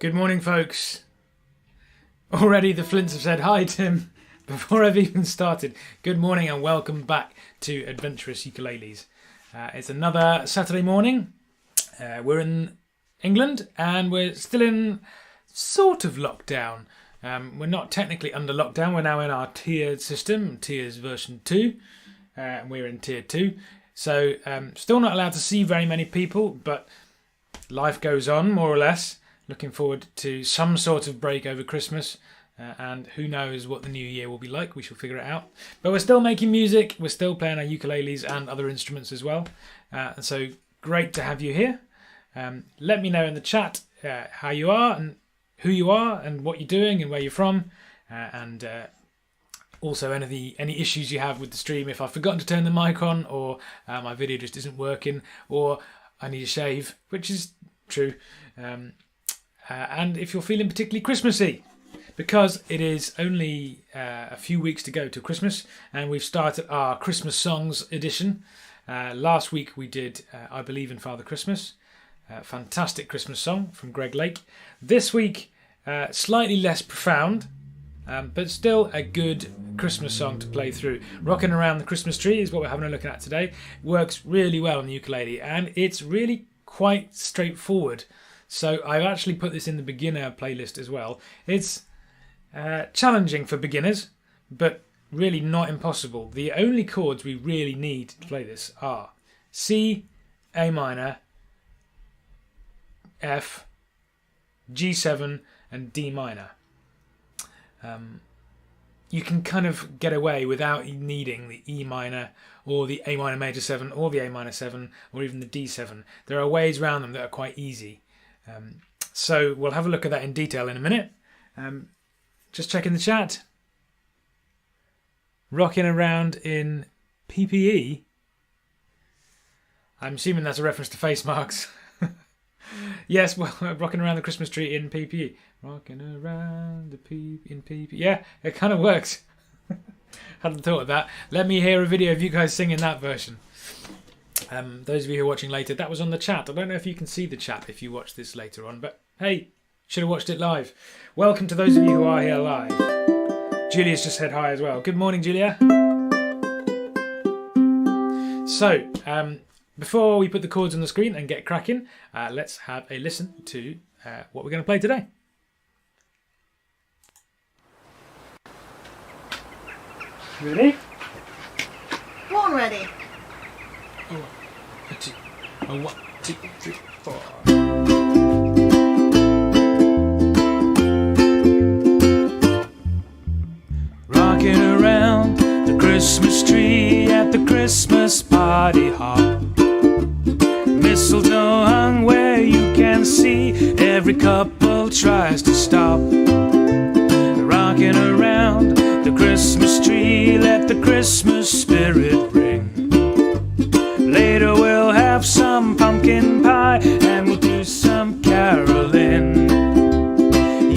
Good morning, folks. Already the Flints have said hi, Tim, before I've even started. Good morning and welcome back to Adventurous Ukuleles. It's another Saturday morning. We're in England and we're still in sort of lockdown. We're not technically under lockdown. We're now in our tiered system, tiers version 2. And we're in tier 2. So still not allowed to see very many people, but life goes on more or less. Looking forward to some sort of break over Christmas, and who knows what the new year will be like. We shall figure it out. But we're still making music. We're still playing our ukuleles and other instruments as well. And so great to have you here. Let me know in the chat how you are and who you are and what you're doing and where you're from, and also any issues you have with the stream. If I've forgotten to turn the mic on, or my video just isn't working, or I need a shave, which is true. And if you're feeling particularly Christmassy, because it is only a few weeks to go to Christmas, and we've started our Christmas songs edition. Last week we did I Believe in Father Christmas, fantastic Christmas song from Greg Lake. This week, slightly less profound, but still a good Christmas song to play through. Rockin' Around the Christmas Tree is what we're having a look at today. It works really well on the ukulele, and it's really quite straightforward. So I've actually put this in the beginner playlist as well. It's challenging for beginners, but really not impossible. The only chords we really need to play this are C, A minor, F, G7 and D minor. You can kind of get away without needing the E minor or the A minor major 7 or the A minor 7 or even the D7. There are ways around them that are quite easy. So we'll have a look at that in detail in a minute. Just checking the chat. Rocking around in PPE. I'm assuming that's a reference to face marks. Yes, well, rocking around the Christmas tree in PPE. Rocking around in PPE. Yeah, it kind of works. Hadn't thought of that. Let me hear a video of you guys singing that version. Those of you who are watching later, that was on the chat. I don't know if you can see the chat if you watch this later on, but hey, should have watched it live. Welcome to those of you who are here live. Julia's just said hi as well. Good morning, Julia. So, before we put the chords on the screen and get cracking, let's have a listen to what we're going to play today. Ready? Born ready. Oh, 1, 2, 3, 4. Rocking around the Christmas tree at the Christmas party hop. Mistletoe hung where you can see. Every couple tries to stop. Rocking around the Christmas tree, let the Christmas spirit ring. Later we'll have some pumpkin pie and we'll do some caroling.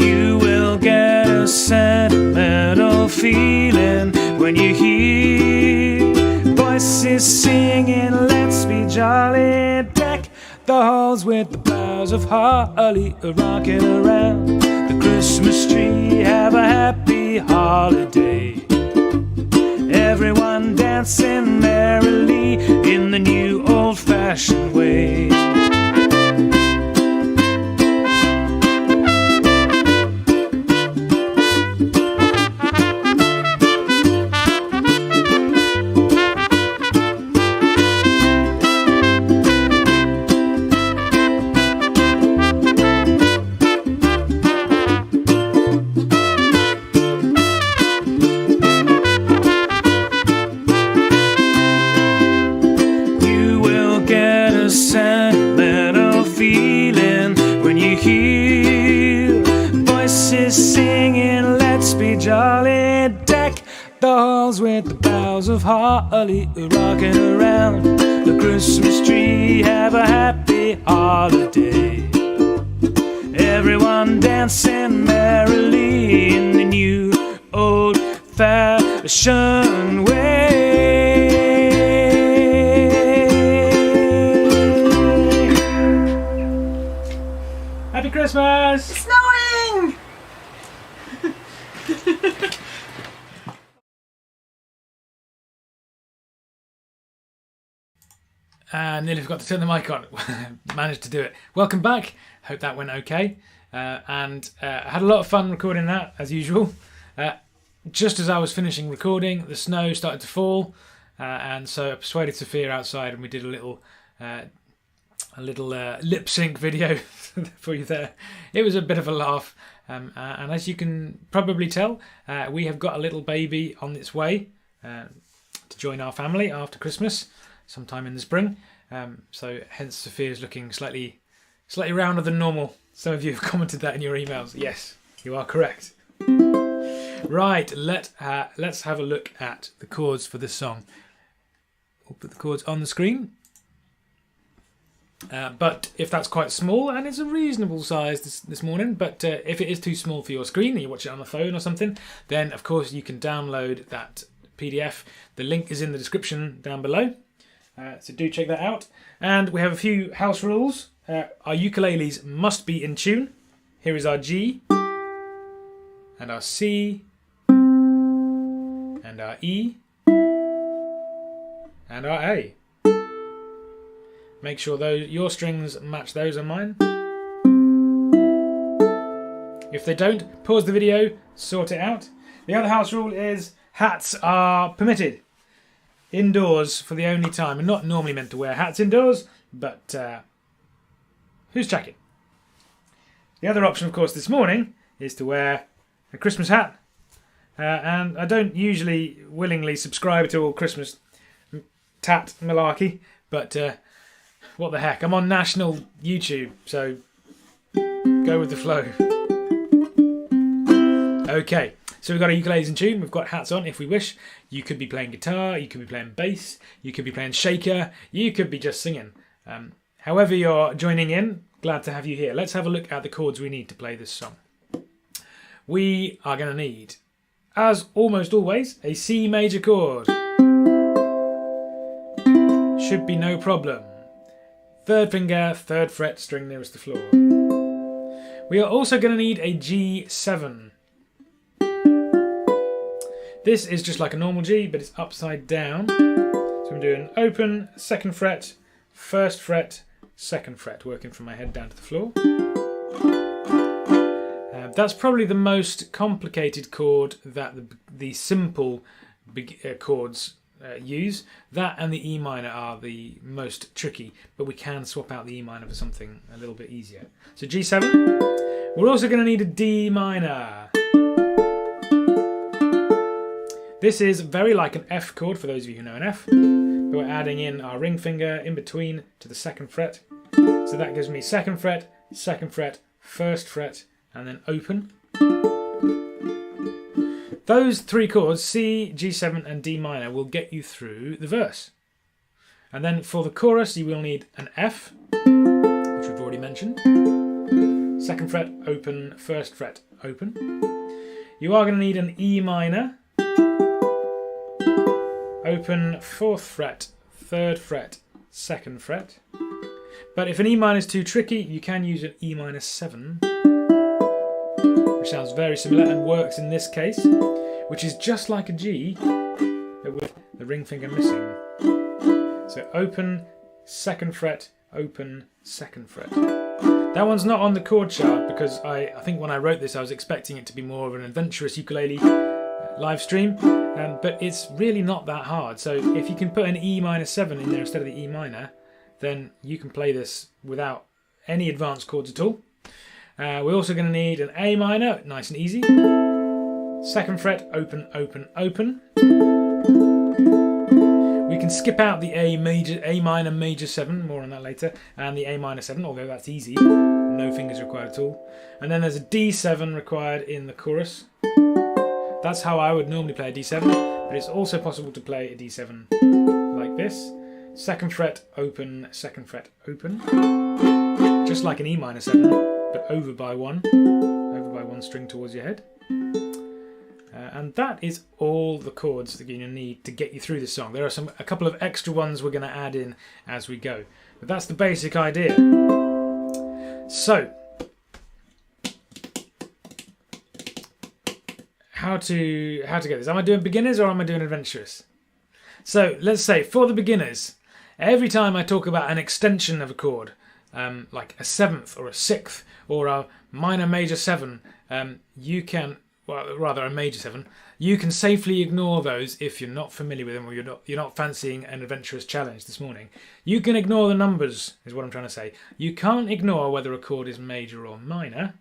You will get a sentimental feeling when you hear voices singing, let's be jolly. Deck the halls with the boughs of holly, rocking around the Christmas tree. Have a happy holiday. Everyone dancing merrily in the new old-fashioned way. Sentimental feeling when you hear voices singing, let's be jolly. Deck the halls with the boughs of holly, rocking around the Christmas tree. Have a happy holiday. Everyone dancing merrily in the new old-fashioned way. Happy Christmas! Snow Nearly forgot to turn the mic on. Managed to do it. Welcome back. Hope that went okay. I had a lot of fun recording that, as usual. Just as I was finishing recording, the snow started to fall, and so I persuaded Sophia outside, and we did a little lip sync video for you there. It was a bit of a laugh, and as you can probably tell, we have got a little baby on its way to join our family after Christmas, sometime in the spring. So hence Sophia's looking slightly rounder than normal. Some of you have commented that in your emails. Yes, you are correct. Right, let's have a look at the chords for this song. We'll put the chords on the screen. But if that's quite small, and it's a reasonable size this morning, but if it is too small for your screen and you watch it on a phone or something, then of course you can download that PDF. The link is in the description down below. So do check that out. And we have a few house rules. Our ukuleles must be in tune. Here is our G, and our C, and our E, and our A. Make sure your strings match those on mine. If they don't, pause the video, sort it out. The other house rule is hats are permitted indoors for the only time. I'm not normally meant to wear hats indoors, but who's checking? The other option, of course, this morning is to wear a Christmas hat. And I don't usually willingly subscribe to all Christmas tat malarkey, but what the heck? I'm on national YouTube, so go with the flow. Okay, so we've got our ukuleles in tune, we've got hats on if we wish. You could be playing guitar, you could be playing bass, you could be playing shaker, you could be just singing. However you're joining in, glad to have you here. Let's have a look at the chords we need to play this song. We are going to need, as almost always, a C major chord. Should be no problem. Third finger, third fret, string nearest the floor. We are also going to need a G7. This is just like a normal G, but it's upside down. So I'm doing open, second fret, first fret, second fret, working from my head down to the floor. That's probably the most complicated chord that the simple chords use. That and the E minor are the most tricky, but we can swap out the E minor for something a little bit easier. So G7. We're also going to need a D minor. This is very like an F chord for those of you who know an F, but we're adding in our ring finger in between to the second fret. So that gives me second fret, first fret, and then open. Those three chords, C, G7 and D minor, will get you through the verse. And then for the chorus you will need an F, which we've already mentioned. Second fret, open, first fret, open. You are going to need an E minor. Open, fourth fret, third fret, second fret. But if an E minor is too tricky, you can use an E minor 7, which sounds very similar and works in this case, which is just like a G, but with the ring finger missing. So open, second fret, open, second fret. That one's not on the chord chart because I think when I wrote this I was expecting it to be more of an adventurous ukulele live stream, but it's really not that hard. So if you can put an E minor 7 in there instead of the E minor, then you can play this without any advanced chords at all. We're also going to need an A minor, nice and easy. Second fret, open, open, open. We can skip out the A minor major 7, more on that later, and the A minor 7, although that's easy. No fingers required at all. And then there's a D7 required in the chorus. That's how I would normally play a D7, but it's also possible to play a D7 like this. Second fret, open, second fret, open. Just like an E minor 7, but over by one string towards your head. And that is all the chords that you're going to need to get you through this song. There are a couple of extra ones we're going to add in as we go, but that's the basic idea. So, how to get this? Am I doing beginners or am I doing adventurous? So let's say for the beginners, Every time I talk about an extension of a chord, like a seventh or a sixth or a minor major 7, you can, well, rather a major 7, you can safely ignore those if you're not familiar with them or you're not fancying an adventurous challenge this morning. You can ignore the numbers, is what I'm trying to say. You can't ignore whether a chord is major or minor.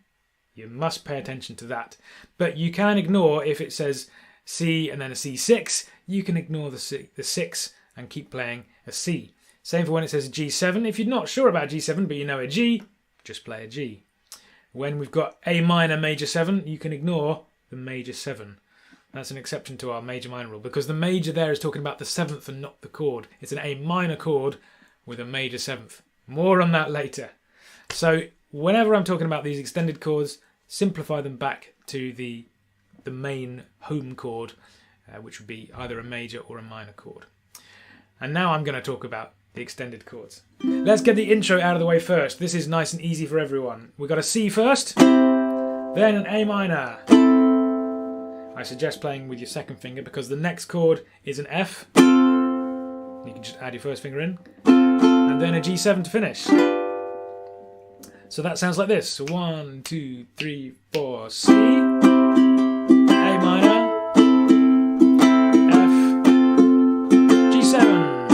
You must pay attention to that. But you can ignore if it says C and then a C6, you can ignore the 6 and keep playing a C. Same for when it says G7. If you're not sure about G7 but you know a G, just play a G. When we've got A minor major 7, you can ignore the major 7. That's an exception to our major minor rule because the major there is talking about the 7th and not the chord. It's an A minor chord with a major 7th. More on that later. So whenever I'm talking about these extended chords, simplify them back to the main home chord, which would be either a major or a minor chord. And now I'm going to talk about the extended chords. Let's get the intro out of the way first. This is nice and easy for everyone. We've got a C first, then an A minor. I suggest playing with your second finger because the next chord is an F. You can just add your first finger in. And then a G7 to finish. So that sounds like this. So 1, 2, 3, 4, C, A minor, F, G7.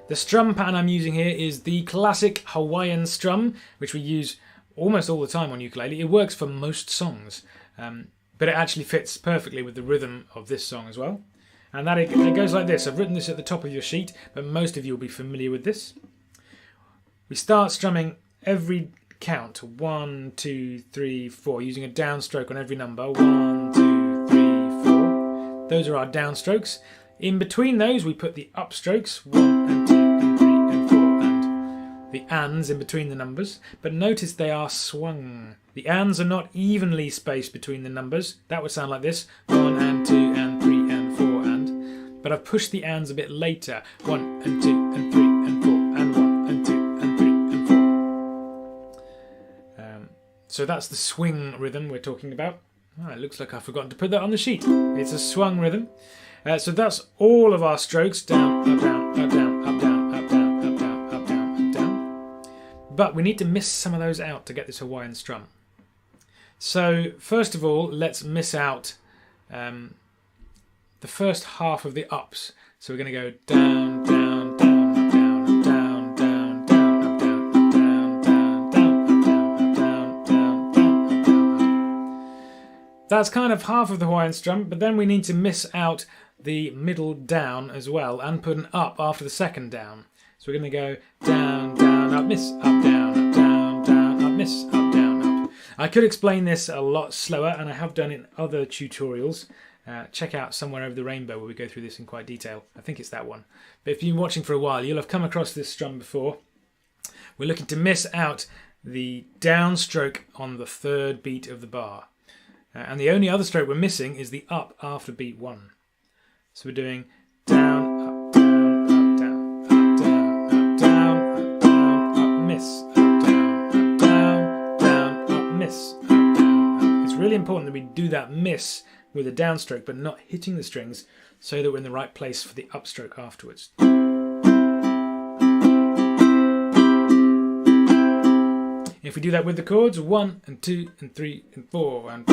The strum pattern I'm using here is the classic Hawaiian strum, which we use almost all the time on ukulele. It works for most songs, but it actually fits perfectly with the rhythm of this song as well. And that it goes like this. I've written this at the top of your sheet, but most of you will be familiar with this. We start strumming every count, 1, 2, 3, 4, using a downstroke on every number. 1, 2, 3, 4. Those are our downstrokes. In between those, we put the upstrokes, 1 and 2 and 3 and 4, and the ands in between the numbers. But notice they are swung. The ands are not evenly spaced between the numbers. That would sound like this: 1 and 2 and 3 and 4 and. But I've pushed the ands a bit later: 1 and 2 and 3 and 4 and 1 and 2 and 3 and 4. So that's the swing rhythm we're talking about. Oh, it looks like I've forgotten to put that on the sheet. It's a swung rhythm. So that's all of our strokes: down, up, down, up, down, up, down, up, down, up, down, up, down, up, down. But we need to miss some of those out to get this Hawaiian strum. So first of all, let's miss out the first half of the ups. So we're going to go down, down, down, up, down, up, down, down, down, up, down, up, down, down, down, up, down, up, down, down, down, up, down, up. That's kind of half of the Hawaiian strum, but then we need to miss out the middle down as well and put an up after the second down. So we're going to go down, down, up, miss, up, down, up, down, down, up, miss, up, down, up. I could explain this a lot slower, and I have done it in other tutorials. Check out Somewhere Over the Rainbow where we go through this in quite detail. I think it's that one. But if you've been watching for a while, you'll have come across this strum before. We're looking to miss out the downstroke on the third beat of the bar. And the only other stroke we're missing is the up after beat 1. So we're doing down, up, down, up, down, up, down, up, down, up, down, up, miss, up, down, up, down, down, up, miss, up, down, up. It's really important that we do that miss with a downstroke, but not hitting the strings, so that we're in the right place for the upstroke afterwards. If we do that with the chords, 1 and 2 and 3 and 4 and...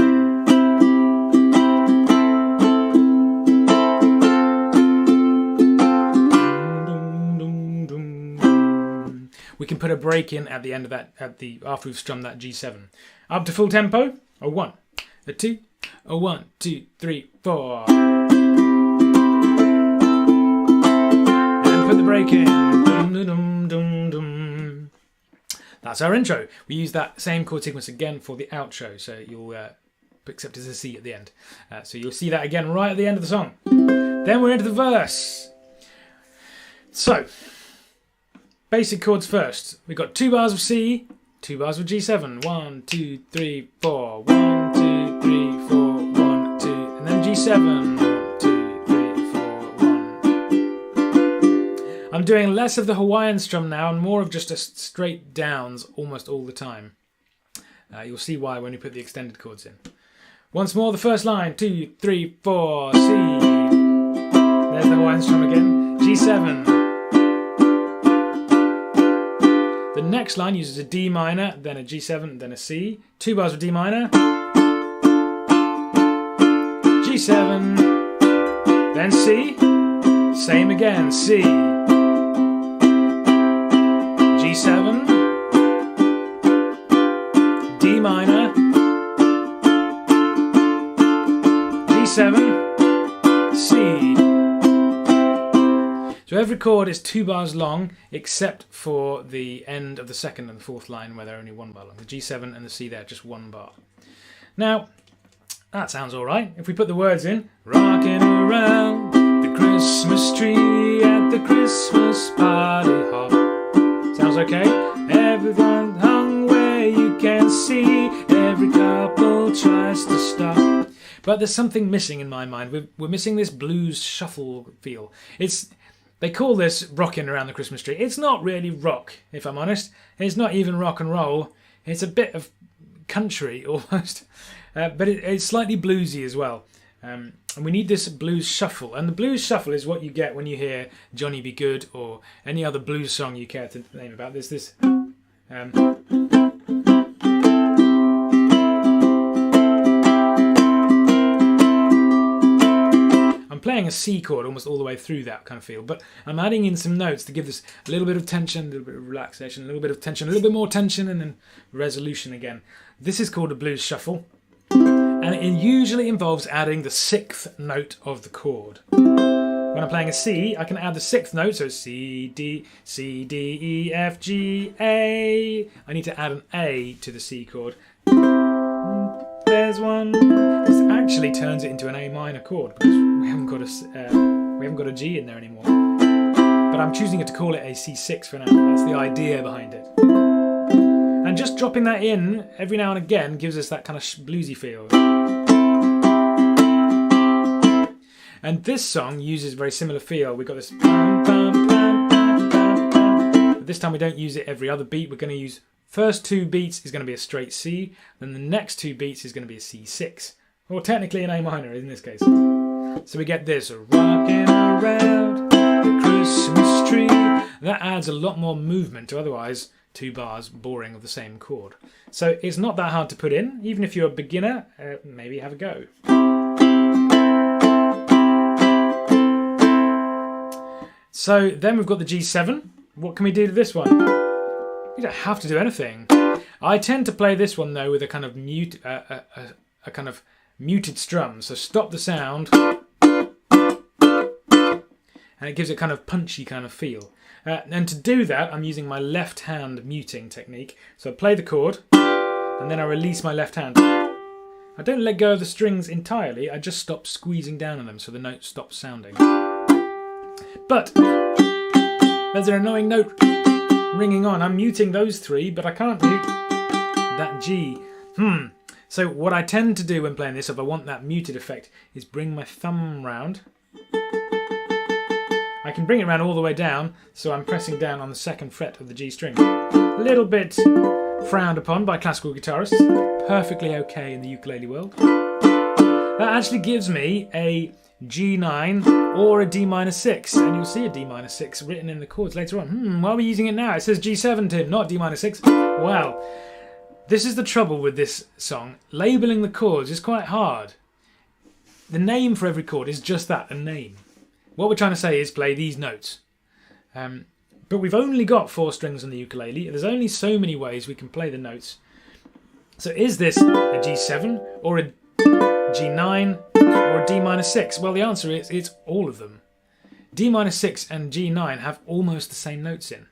we can put a break in at the end of that, after we've strummed that G7. Up to full tempo, a 1, a 2, a 1, 2, 3, 4. And put the break in. Dum, dum, dum, dum. That's our intro. We use that same chord sequence again for the outro, so you'll accept it as a C at the end. So you'll see that again right at the end of the song. Then we're into the verse. So, basic chords first. We've got 2 bars of C, 2 bars of G7. 1, 2, 3, 4. 1, 2, 3, 4. 1, 2, and then G7. 1, 2, 3, 4, 1. I'm doing less of the Hawaiian strum now and more of just a straight downs almost all the time. You'll see why when we put the extended chords in. Once more, the first line. 2, 3, 4, C. There's the Hawaiian strum again. G7. The next line uses a D minor, then a G7, then a C. 2 bars of D minor. G7, then C. Same again, C. G7, D minor, G7, C. So every chord is 2 bars long, except for the end of the second and the fourth line where they're only 1 bar long. The G7 and the C there, just 1 bar. Now, that sounds alright. If we put the words in, rocking around the Christmas tree at the Christmas party hop. Sounds okay? Everyone hung where you can see, every couple tries to stop. But there's something missing in my mind. We're missing this blues shuffle feel. They call this rocking around the Christmas tree. It's not really rock, if I'm honest. It's not even rock and roll. It's a bit of country almost. But it's slightly bluesy as well. And we need this blues shuffle. And the blues shuffle is what you get when you hear Johnny Be Good or any other blues song you care to name about. There's this... I'm playing a C chord almost all the way through that kind of feel, but I'm adding in some notes to give this a little bit of tension, a little bit of relaxation, a little bit of tension, a little bit more tension, and then resolution again. This is called a blues shuffle, and it usually involves adding the 6th note of the chord. When I'm playing a C, I can add the 6th note, so C, D, E, F, G, A. I need to add an A to the C chord. There's one. This actually turns it into an A minor chord because we haven't got a G in there anymore. But I'm choosing to call it a C6 for now. That's the idea behind it. And just dropping that in every now and again gives us that kind of bluesy feel. And this song uses a very similar feel. We've got this. But this time we don't use it every other beat. We're going to use. First 2 beats is going to be a straight C, then the next 2 beats is going to be a C6, or technically an A minor in this case. So we get this, rocking around the Christmas tree. That adds a lot more movement to otherwise 2 bars boring of the same chord. So it's not that hard to put in, even if you're a beginner, maybe have a go. So then we've got the G7. What can we do to this one? You don't have to do anything. I tend to play this one though with a kind of muted strum. So stop the sound, and it gives a kind of punchy kind of feel. And to do that, I'm using my left hand muting technique. So I play the chord, and then I release my left hand. I don't let go of the strings entirely. I just stop squeezing down on them, so the note stops sounding. But there's an annoying note ringing on. I'm muting those 3, but I can't mute that G. So what I tend to do when playing this, if I want that muted effect, is bring my thumb round. I can bring it round all the way down, so I'm pressing down on the 2nd fret of the G string. A little bit frowned upon by classical guitarists. Perfectly okay in the ukulele world. That actually gives me a G9 or a D minor 6, and you'll see a D minor 6 written in the chords later on. Why are we using it now? It says G7, Tim, not D minor 6. Well, this is the trouble with this song. Labelling the chords is quite hard. The name for every chord is just that, a name. What we're trying to say is play these notes. But we've only got 4 strings on the ukulele. There's only so many ways we can play the notes. So is this a G7 or a G9 or a D minor 6? Well, the answer is it's all of them. D minor 6 and G9 have almost the same notes in.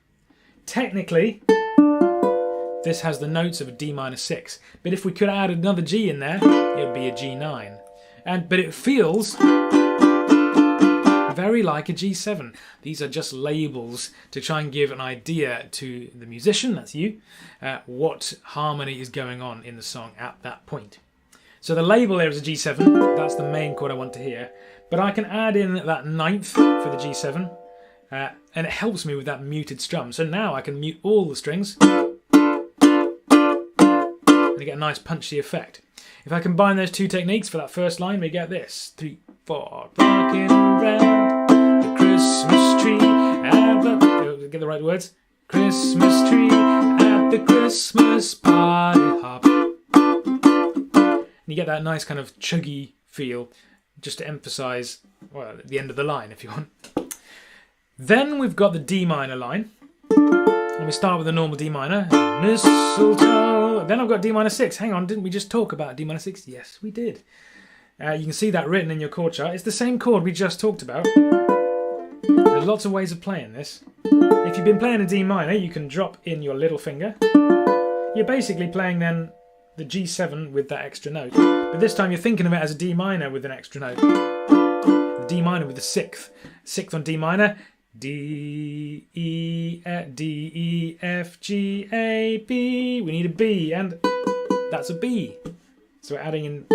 Technically, this has the notes of a D minor 6, but if we could add another G in there, it would be a G9. But it feels very like a G7. These are just labels to try and give an idea to the musician, that's you, what harmony is going on in the song at that point. So the label there is a G7, that's the main chord I want to hear, but I can add in that 9th for the G7, and it helps me with that muted strum. So now I can mute all the strings, and I get a nice punchy effect. If I combine those 2 techniques for that first line, we get this. 3, 4, rocking around the Christmas tree the right words. Christmas tree at the Christmas party hop. And you get that nice kind of chuggy feel, just to emphasise, well, at the end of the line if you want. Then we've got the D minor line. And we start with the normal D minor. Mistletoe. Then I've got D minor 6. Hang on, didn't we just talk about D minor 6? Yes, we did. You can see that written in your chord chart. It's the same chord we just talked about. There's lots of ways of playing this. If you've been playing a D minor, you can drop in your little finger. You're basically playing then the G7 with that extra note. But this time you're thinking of it as a D minor with an extra note. The D minor with the 6th. 6th on D minor. D, E, F, G, A, B. We need a B, and that's a B. So we're adding in...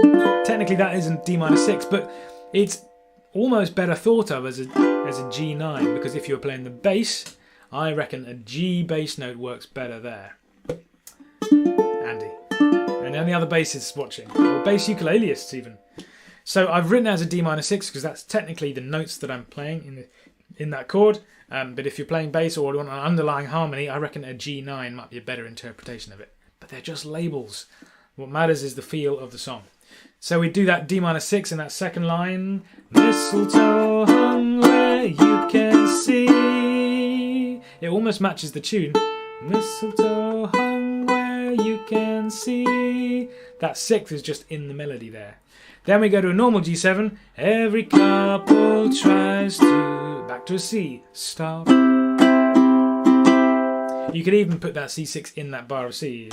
Technically that isn't D minor 6, but it's almost better thought of as a G9, because if you're playing the bass, I reckon a G bass note works better there. Andy. And any other bassists watching, or bass ukuleists even. So I've written it as a D minor 6 because that's technically the notes that I'm playing in that chord. But if you're playing bass or want an underlying harmony, I reckon a G9 might be a better interpretation of it. But they're just labels. What matters is the feel of the song. So we do that D minor 6 in that second line. Mistletoe hung where you can see. It almost matches the tune. Mistletoe hung where you can see. That 6th is just in the melody there. Then we go to a normal G7. Every couple tries to... Back to a C. Stop. You could even put that C6 in that bar of C.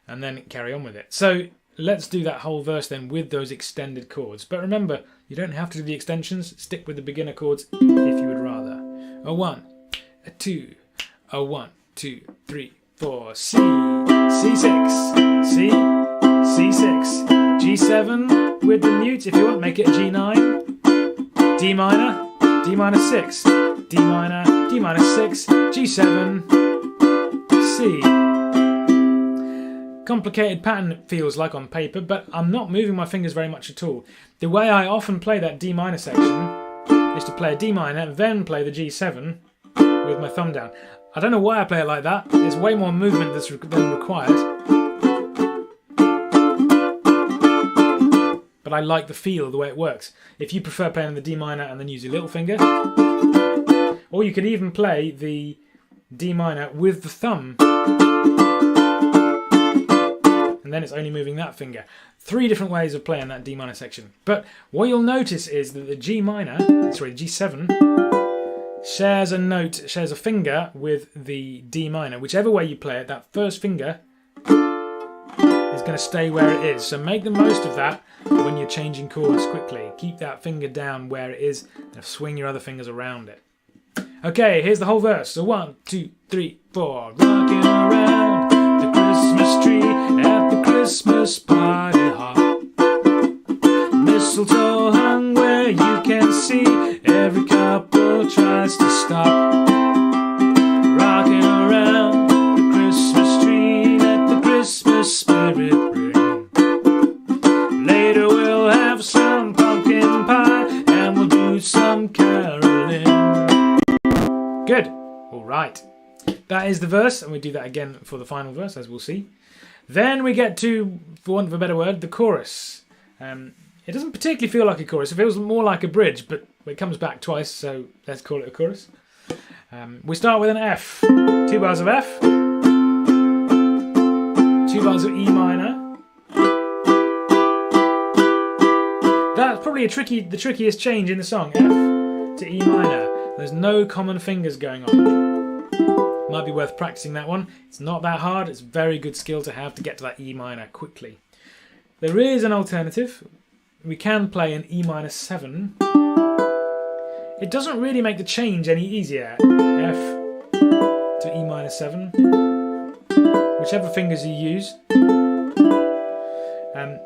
And then carry on with it. So let's do that whole verse then with those extended chords. But remember, you don't have to do the extensions. Stick with the beginner chords if you would rather. A 1, a 2, a 1, 2, 3, 4. C, C6, C, C6, G7 with the mute. If you want, make it a G9. D minor, D minor 6, D minor 6, G7, C. Complicated pattern it feels like on paper, but I'm not moving my fingers very much at all. The way I often play that D minor section is to play a D minor, then play the G7 with my thumb down. I don't know why I play it like that. There's way more movement than required. But I like the feel, the way it works. If you prefer playing the D minor and then use your little finger, or you could even play the D minor with the thumb, and then it's only moving that finger. 3 different ways of playing that D minor section. But what you'll notice is that the G7 shares a finger with the D minor. Whichever way you play it, that first finger is going to stay where it is. So make the most of that when you're changing chords quickly. Keep that finger down where it is and swing your other fingers around it. Okay, here's the whole verse. So 1, 2, 3, 4. Rockin' around the Christmas tree at the Christmas party hop. Mistletoe hung where you can see. Every couple tries to stop. Rockin' around the Christmas tree, let the Christmas spirit ring. Later we'll have some pumpkin pie and we'll do some caroling. Good. All right. That is the verse, and we do that again for the final verse, as we'll see. Then we get to, for want of a better word, the chorus. It doesn't particularly feel like a chorus. It feels more like a bridge, but it comes back twice, so let's call it a chorus. We start with an F. 2 bars of F. 2 bars of E minor. That's probably the trickiest change in the song. F to E minor. There's no common fingers going on. Might be worth practicing that one. It's not that hard. It's a very good skill to have to get to that E minor quickly. There is an alternative. We can play an E minor 7. It doesn't really make the change any easier. F to E minor 7. Whichever fingers you use.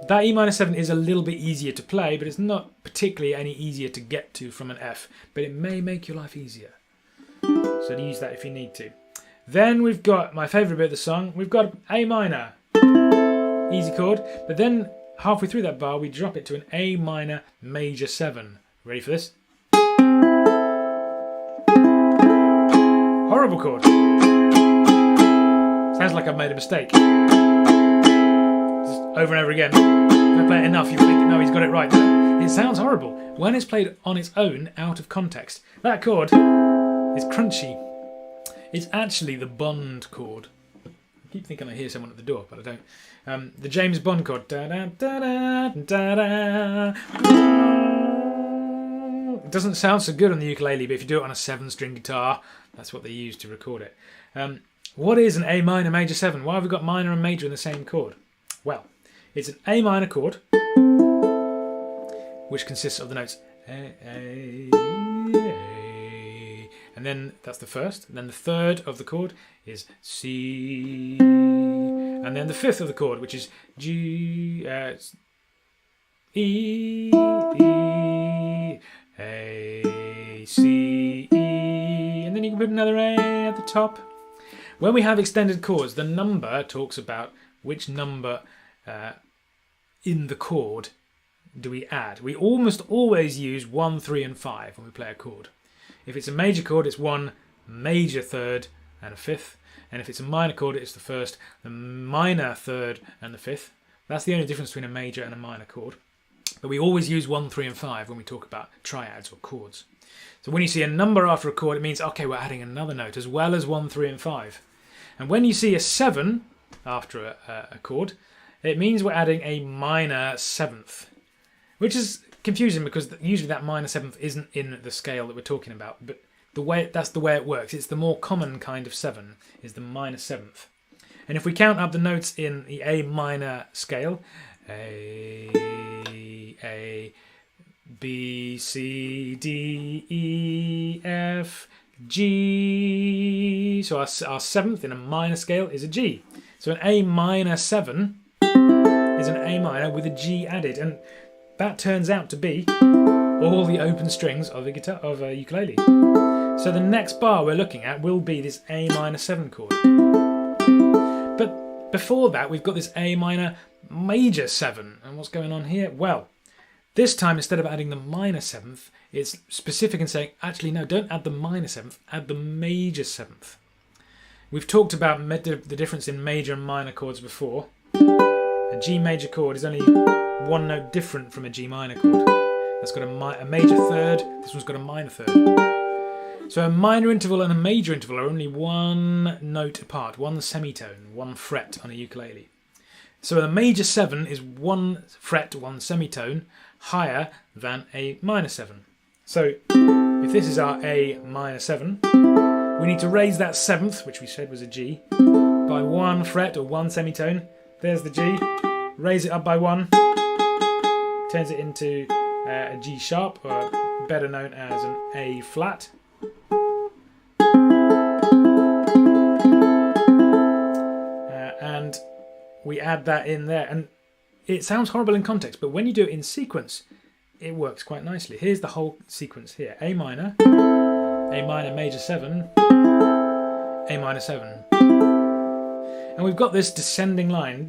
That E minor 7 is a little bit easier to play, but it's not particularly any easier to get to from an F. But it may make your life easier. So use that if you need to. Then we've got my favourite bit of the song. We've got A minor. Easy chord. But then halfway through that bar, we drop it to an A minor major 7. Ready for this? horrible chord. Sounds like I've made a mistake. Just over and over again. If I play it enough, you think, no, he's got it right. It sounds horrible when it's played on its own, out of context. That chord is crunchy. It's actually the Bond chord. I keep thinking I hear someone at the door, but I don't. The James Bond chord. Da, da, da, da, da, da. It doesn't sound so good on the ukulele, but if you do it on a 7-string guitar, that's what they use to record it. What is an A minor major 7? Why have we got minor and major in the same chord? Well, it's an A minor chord, which consists of the notes A, and then that's the first. And then the third of the chord is C, and then the fifth of the chord, which is G, E, A, C, E, and then you can put another A at the top. When we have extended chords, the number talks about which number in the chord do we add. We almost always use 1, 3 and 5 when we play a chord. If it's a major chord, it's 1 major third and a fifth. And if it's a minor chord, it's the first, the minor third and the fifth. That's the only difference between a major and a minor chord. But we always use 1, 3 and 5 when we talk about triads or chords. So when you see a number after a chord, it means, okay, we're adding another note as well as 1, 3 and 5. And when you see a 7 after a chord, it means we're adding a minor 7th, which is confusing because usually that minor 7th isn't in the scale that we're talking about. But that's the way it works. It's the more common kind of 7 is the minor 7th. And if we count up the notes in the A minor scale, A, B, C, D, E, F, G. So our 7th in a minor scale is a G. So an A minor 7 is an A minor with a G added, and that turns out to be all the open strings of a guitar, of a ukulele. So the next bar we're looking at will be this A minor 7 chord. But before that, we've got this A minor major 7. And what's going on here? Well, this time instead of adding the minor 7th, it's specific and saying, actually, no, don't add the minor 7th, add the major 7th. We've talked about the difference in major and minor chords before. A G major chord is only one note different from a G minor chord. That's got a major third, this one's got a minor third. So a minor interval and a major interval are only one note apart, one semitone, one fret on a ukulele. So a major 7 is one fret, one semitone higher than a minor 7. So if this is our A minor 7, we need to raise that 7th, which we said was a G, by one fret or one semitone. There's the G. Raise it up by 1. Turns it into a G sharp, or better known as an A flat. And we add that in there. And it sounds horrible in context, but when you do it in sequence, it works quite nicely. Here's the whole sequence here. A minor major 7, A minor 7. And we've got this descending line.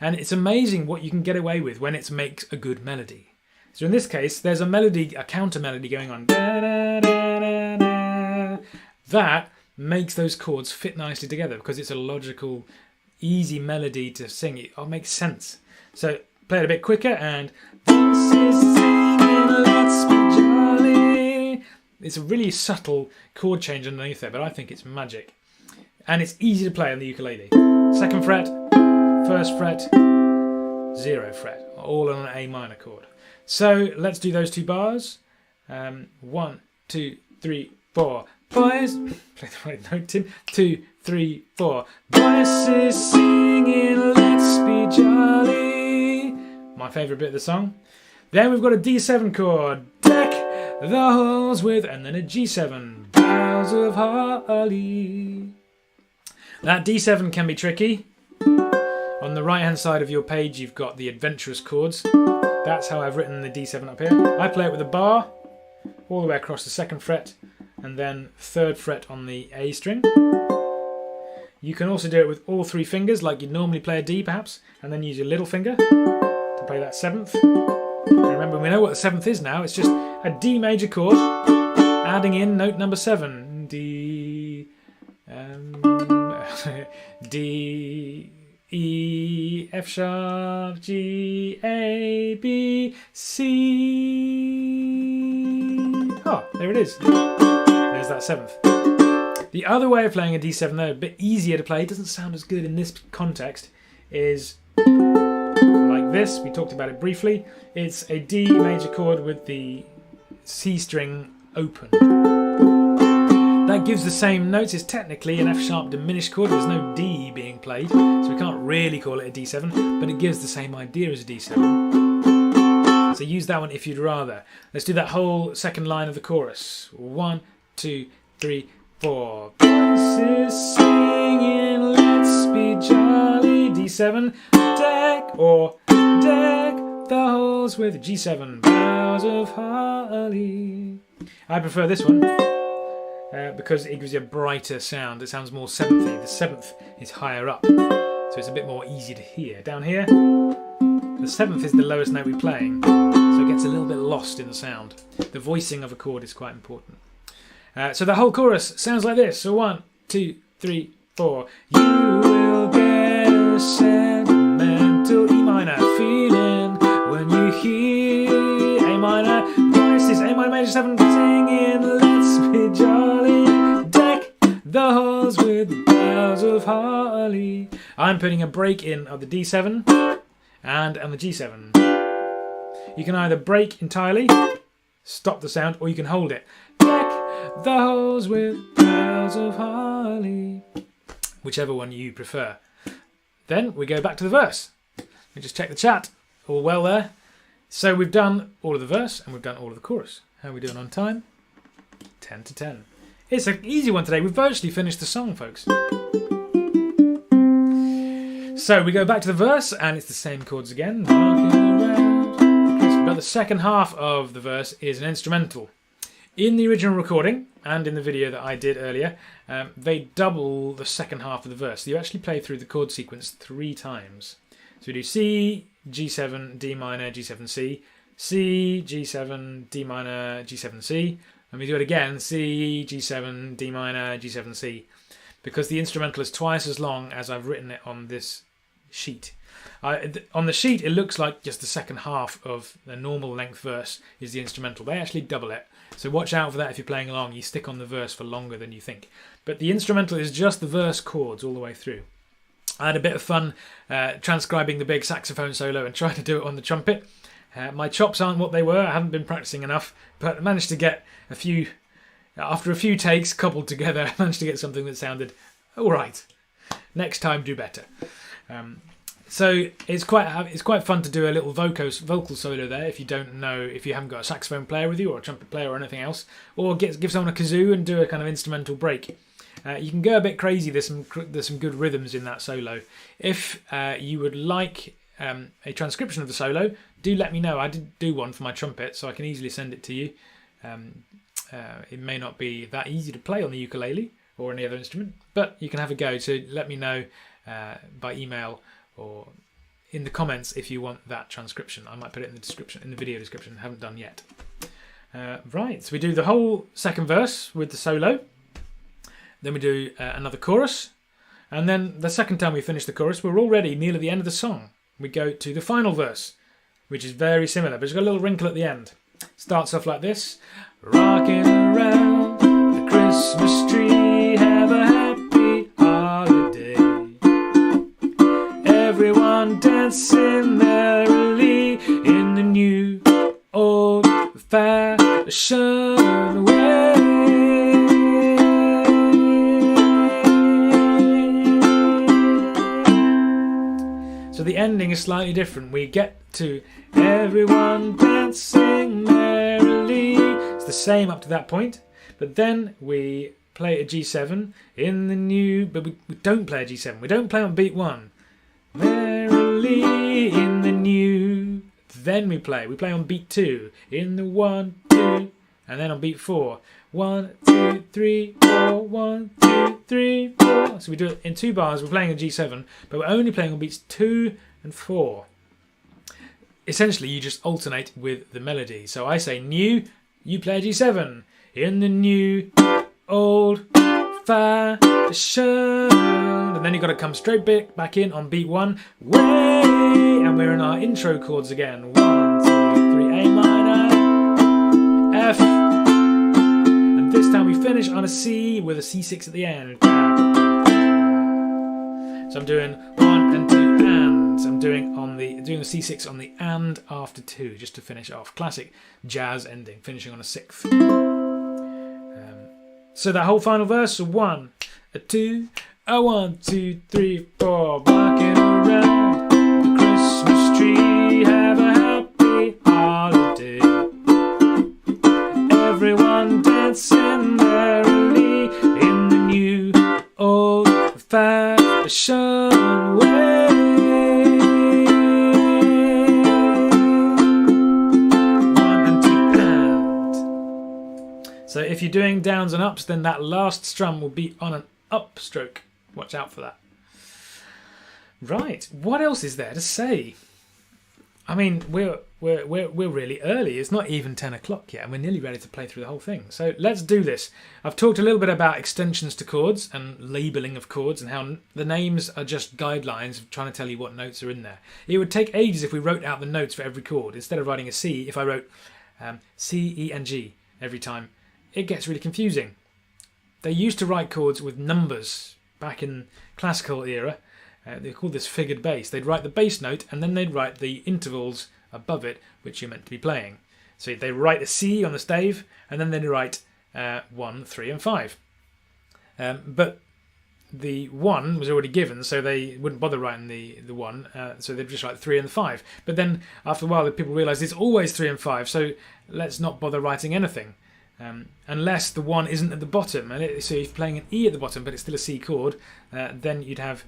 And it's amazing what you can get away with when it makes a good melody. So in this case, there's a melody, a counter melody going on. That makes those chords fit nicely together because it's a logical, easy melody to sing. It all makes sense. So play it a bit quicker and this is singing, let's be jolly. It's a really subtle chord change underneath there, but I think it's magic. And it's easy to play on the ukulele. 2nd fret, 1st fret, 0 fret, all on an A minor chord. So let's do those 2 bars. 1, 2, 3, 4. Boys, play the right note, Tim. 2, 3, 4. Voices singing, let's be jolly. My favourite bit of the song. Then we've got a D7 chord. Deck the halls with, and then a G7. Boughs of holly. That D7 can be tricky. On the right hand side of your page you've got the adventurous chords. That's how I've written the D7 up here. I play it with a bar all the way across the 2nd fret and then 3rd fret on the A string. You can also do it with all 3 fingers like you'd normally play a D perhaps, and then use your little finger to play that 7th. And remember, we know what the 7th is now. It's just a D major chord adding in note number 7. D, D, E, F sharp, G, A, B, C. Oh, there it is. There's that 7th. The other way of playing a D7, though, a bit easier to play, doesn't sound as good in this context, is like this. We talked about it briefly. It's a D major chord with the C string open. That gives the same notes. It's technically an F sharp diminished chord. There's no D being played, so we can't really call it a D7, but it gives the same idea as a D7. So use that one if you'd rather. Let's do that whole second line of the chorus. 1, 2, 3, 4. Voices singing, let's be jolly. D7, deck or deck the halls with G7, boughs of holly. I prefer this one because it gives you a brighter sound. It sounds more 7th-y. The 7th is higher up, so it's a bit more easy to hear. Down here, the 7th is the lowest note we're playing, so it gets a little bit lost in the sound. The voicing of a chord is quite important. So the whole chorus sounds like this. So 1, 2, 3, 4. You will get a sentimental E minor feeling when you hear A minor. This is A minor major 7 singing, let's be jolly. Deck the halls with boughs of holly. I'm putting a break in of the D7 and on the G7. You can either break entirely, stop the sound, or you can hold it. Deck the halls with boughs of holly. Whichever one you prefer. Then we go back to the verse. We just check the chat. All well there. So we've done all of the verse and we've done all of the chorus. How are we doing on time? 10 to 10. It's an easy one today. We've virtually finished the song, folks. So we go back to the verse and it's the same chords again. But the second half of the verse is an instrumental. In the original recording and in the video that I did earlier, they double the second half of the verse. You actually play through the chord sequence 3 times. So we do C, G7, D minor, G7, C, C, G7, D minor, G7, C, and we do it again, C, G7, D minor, G7, C, because the instrumental is twice as long as I've written it on this sheet. On the sheet it looks like just the second half of the normal length verse is the instrumental. They actually double it. So watch out for that if you're playing along. You stick on the verse for longer than you think. But the instrumental is just the verse chords all the way through. I had a bit of fun transcribing the big saxophone solo and trying to do it on the trumpet. My chops aren't what they were. I haven't been practicing enough, but I managed to get a few, after a few takes coupled together, I managed to get something that sounded all right. Next time, do better. So it's quite fun to do a little vocal solo there if you don't know, if you haven't got a saxophone player with you or a trumpet player or anything else, or give someone a kazoo and do a kind of instrumental break. You can go a bit crazy. There's some good rhythms in that solo. If you would like a transcription of the solo, do let me know. I did do one for my trumpet, so I can easily send it to you. It may not be that easy to play on the ukulele or any other instrument, but you can have a go. So let me know by email or in the comments if you want that transcription. I might put it in the description, in the video description. I haven't done yet. Right, so we do the whole second verse with the solo. Then we do another chorus. And then the second time we finish the chorus, we're already nearly at the end of the song. We go to the final verse, which is very similar, but it's got a little wrinkle at the end. Starts off like this. Rockin' around the Christmas tree, have a happy holiday. Everyone dancing merrily in the new old-fashioned way. So the ending is slightly different. We get to everyone dancing merrily. It's the same up to that point, but then we play a G7 in the new, but we don't play a G7. We don't play on beat 1. Merrily in the new. Then we play on beat 2 in the 1, 2, and then on beat 4. 1, 2, 3, 4, 1, 2, 3, 4. So we do it in 2 bars. We're playing a G7, but we're only playing on beats 2 and 4. Essentially, you just alternate with the melody. So I say new, you play a G7. in the new old fashioned. And then you've got to come straight back in on beat 1. Way, and we're in our intro chords again. 1, 2, 3, A minor, F, and this time we finish on a C with a C6 at the end. So I'm doing 1 and 2 and. So I'm doing the C6 on the and after 2 just to finish off. Classic jazz ending, finishing on a 6th. So that whole final verse, a 1, a 2, a 1, 2, 3, 4, rocking around the Christmas tree, have a happy holiday. Everyone dancing merrily in the new old fashioned way. So if you're doing downs and ups, then that last strum will be on an upstroke. Watch out for that. Right, what else is there to say? I mean, we're really early. It's not even 10 o'clock yet, and we're nearly ready to play through the whole thing. So let's do this. I've talked a little bit about extensions to chords and labelling of chords and how the names are just guidelines of trying to tell you what notes are in there. It would take ages if we wrote out the notes for every chord. Instead of writing a C, if I wrote C, E and G every time, it gets really confusing. They used to write chords with numbers back in classical era. They called this figured bass. They'd write the bass note and then they'd write the intervals above it, which you're meant to be playing. So they write a C on the stave and then they'd write 1, 3 and 5. But the 1 was already given, so they wouldn't bother writing the 1, so they'd just write 3 and the 5. But then after a while the people realised it's always 3 and 5, so let's not bother writing anything. Unless the 1 isn't at the bottom, and so if you're playing an E at the bottom but it's still a C chord, then you'd have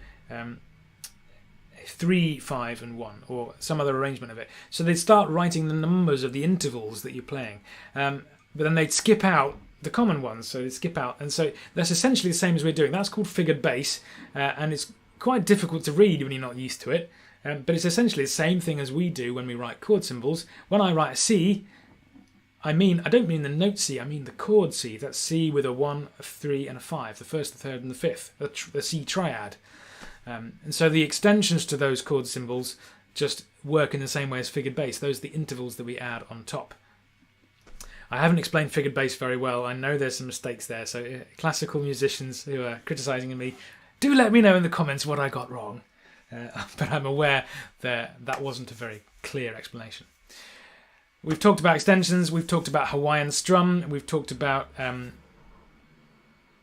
3, 5 and 1 or some other arrangement of it. So they'd start writing the numbers of the intervals that you're playing, but then they'd skip out the common ones, so they'd skip out, and so that's essentially the same as we're doing. That's called figured bass, and it's quite difficult to read when you're not used to it, but it's essentially the same thing as we do when we write chord symbols. When I write a C, I don't mean the note C, I mean the chord C. That's C with a 1, a 3 and a 5, the first, the third and the fifth, the C triad. And so the extensions to those chord symbols just work in the same way as figured bass. Those are the intervals that we add on top. I haven't explained figured bass very well. I know there's some mistakes there, so classical musicians who are criticising me, do let me know in the comments what I got wrong. But I'm aware that wasn't a very clear explanation. We've talked about extensions, we've talked about Hawaiian strum, we've talked about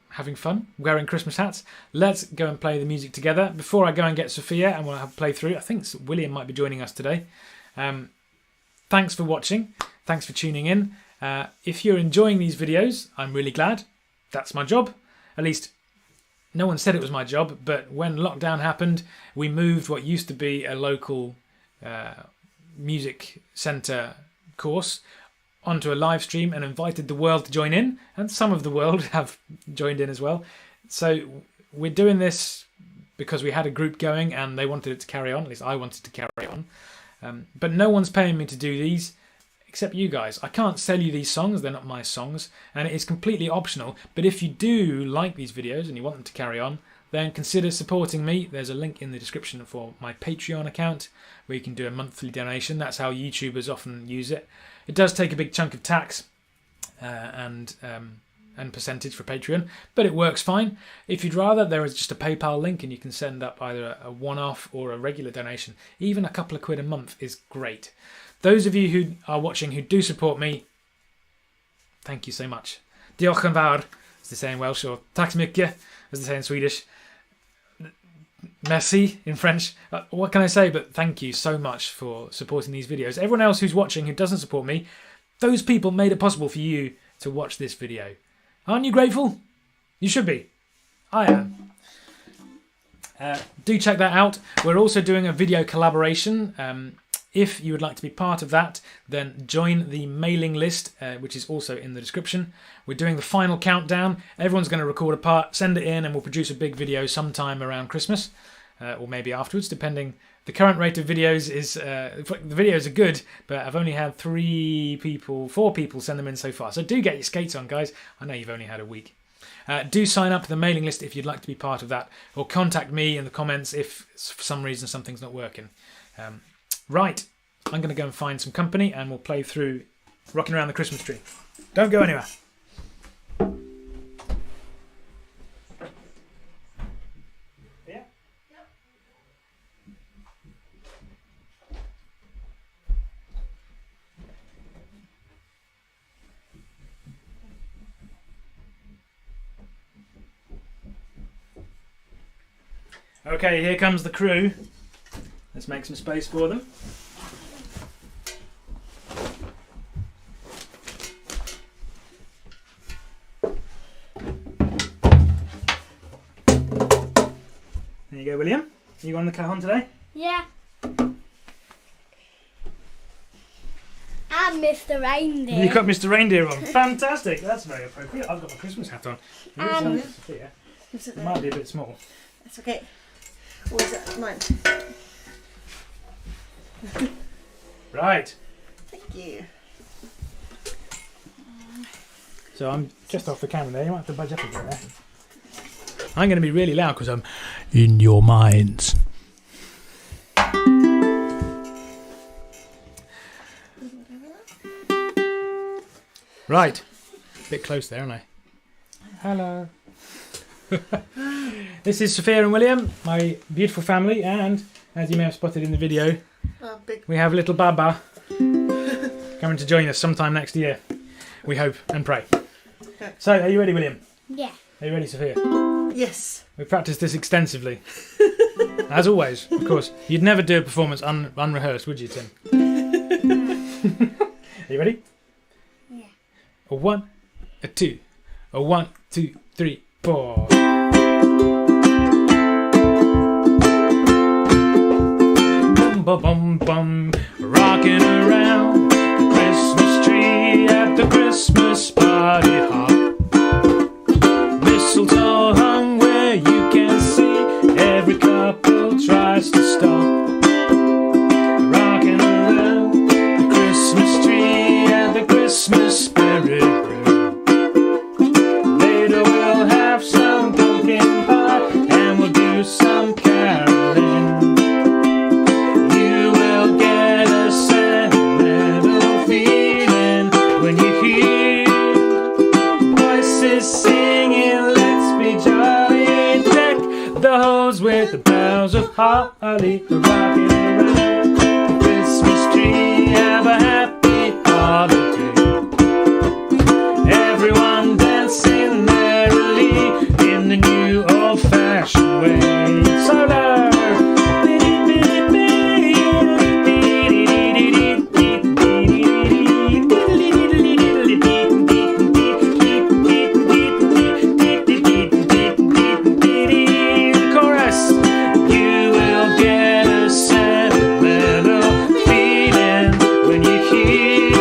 having fun, wearing Christmas hats. Let's go and play the music together. Before I go and get Sophia and we'll have a play through, I think William might be joining us today. Thanks for watching, thanks for tuning in. If you're enjoying these videos, I'm really glad. That's my job. At least no one said it was my job, but when lockdown happened, we moved what used to be a local music centre course onto a live stream and invited the world to join in, and some of the world have joined in as well. So we're doing this because we had a group going and they wanted it to carry on, at least I wanted to carry on, but no one's paying me to do these except you guys. I can't sell you these songs, they're not my songs, and it is completely optional. But if you do like these videos and you want them to carry on, then consider supporting me. There's a link in the description for my Patreon account where you can do a monthly donation. That's how YouTubers often use it. It does take a big chunk of tax and percentage for Patreon, but it works fine. If you'd rather, there is just a PayPal link and you can send up either a one-off or a regular donation. Even a couple of quid a month is great. Those of you who are watching who do support me, thank you so much. Diolch yn fawr, as they say in Welsh, or tack mycket, as they say in Swedish. Merci in French. What can I say but thank you so much for supporting these videos. Everyone else who's watching who doesn't support me, those people made it possible for you to watch this video. Aren't you grateful? You should be. I am. Do check that out. We're also doing a video collaboration. If you would like to be part of that, then join the mailing list, which is also in the description. We're doing the final countdown. Everyone's going to record a part, send it in, and we'll produce a big video sometime around Christmas, or maybe afterwards, depending The current rate of videos is the videos are good, but I've only had 4 people send them in so far. So do get your skates on, guys. I know you've only had a week. Do sign up to the mailing list if you'd like to be part of that, or contact me in the comments if for some reason something's not working. Right, I'm going to go and find some company and we'll play through Rocking Around the Christmas Tree. Don't go anywhere. Yeah? Okay, here comes the crew. Let's make some space for them. There you go, William. You on the cajon today? Yeah. And Mr. Reindeer. You got Mr. Reindeer on. Fantastic. That's very appropriate. I've got my Christmas hat on. It might be a bit small. That's okay. Or is that mine? Right. Thank you. So I'm just off the camera there. You might have to budge up a bit there. I'm going to be really loud because I'm in your minds. Right. Bit close there, aren't I? Hello. This is Sophia and William, my beautiful family, and as you may have spotted in the video, we have little Baba coming to join us sometime next year. We hope and pray. So, are you ready, William? Yeah. Are you ready, Sophia? Yes. We practiced this extensively. As always, of course. You'd never do a performance unrehearsed, would you, Tim? Are you ready? Yeah. A 1, a 2, a 1, 2, 3, 4. Bum bum bum bum, rocking around the Christmas tree at the Christmas party hop. Mistletoe hung where you can see, every couple tries to stop. Rocking around the Christmas tree and the Christmas spirit room. Later we'll have some pumpkin pie and we'll do some caroling. You will get a sentimental feeling when you hear voices singing, let's be jolly, deck the halls with the boughs of holly, rocking around the Christmas tree, have a happy holiday. Everyone dancing merrily in the new old-fashioned way. Solar! Chorus! You will get a sentimental feeling when you hear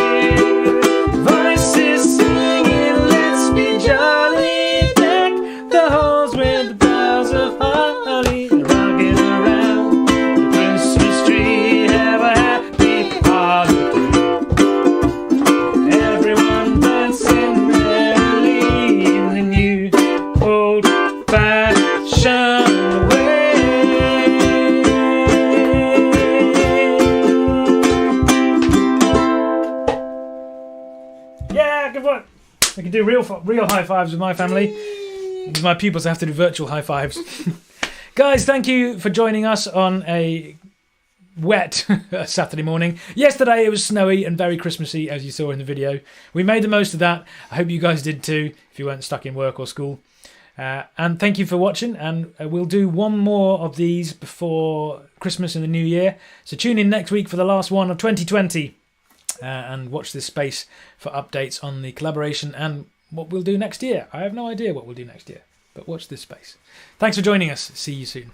voices singing, let's be jolly, deck the halls with the boughs of holly, rocking around the Christmas tree, have a happy holiday. Everyone dancing merrily in the new old-fashioned way. Yeah, good one. I can do real high fives with my family. With my pupils, I have to do virtual high fives. Guys, thank you for joining us on a wet Saturday morning. Yesterday it was snowy and very Christmassy, as you saw in the video. We made the most of that. I hope you guys did too, if you weren't stuck in work or school. And thank you for watching, and we'll do one more of these before Christmas and the New Year. So tune in next week for the last one of 2020, and watch this space for updates on the collaboration and what we'll do next year. I have no idea what we'll do next year, but watch this space. Thanks for joining us. See you soon.